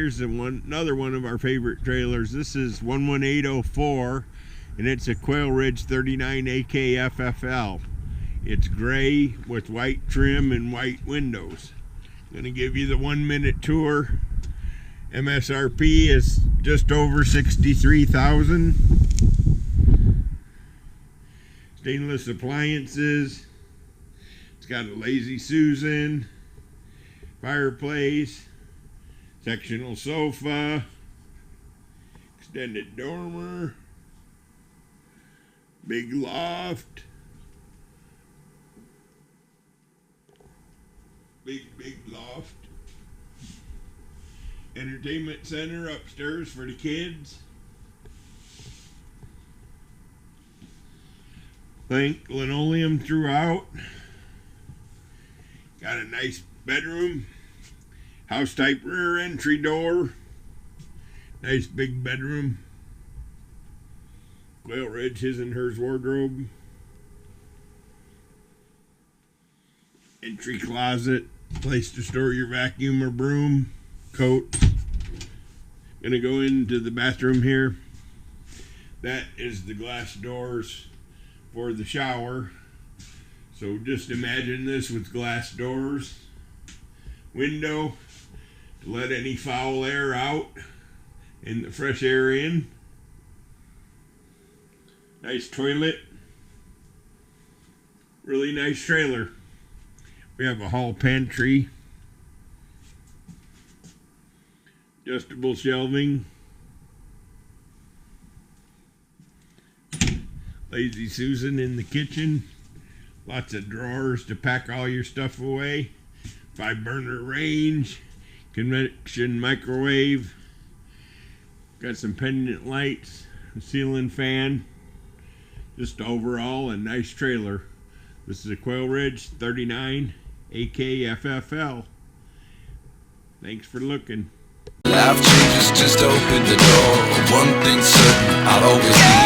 here's another one of our favorite trailers. This is 11804, and it's a Quailridge 39AKFFL. It's gray with white trim and white windows. I'm gonna give you the 1-minute tour. MSRP is just over $63,000. Stainless appliances. It's got a Lazy Susan, fireplace, sectional sofa, extended dormer, big loft, big loft, entertainment center upstairs for the kids. Plank linoleum throughout. Got a nice bedroom, house type rear entry door, nice big bedroom, Quailridge his and hers wardrobe, entry closet, place to store your vacuum or broom, coat. Gonna go into the bathroom here. That is the glass doors for the shower. So just imagine this with glass doors, window to let any foul air out and the fresh air in. Nice toilet. Really nice trailer. We have a hall pantry, adjustable shelving, Lazy Susan in the kitchen. Lots of drawers to pack all your stuff away. 5-burner range, convection microwave. Got some pendant lights, a ceiling fan. Just overall a nice trailer. This is a Quailridge 39AKFFL. Thanks for looking. Life changes, just open the door. One thing certain, I'll always be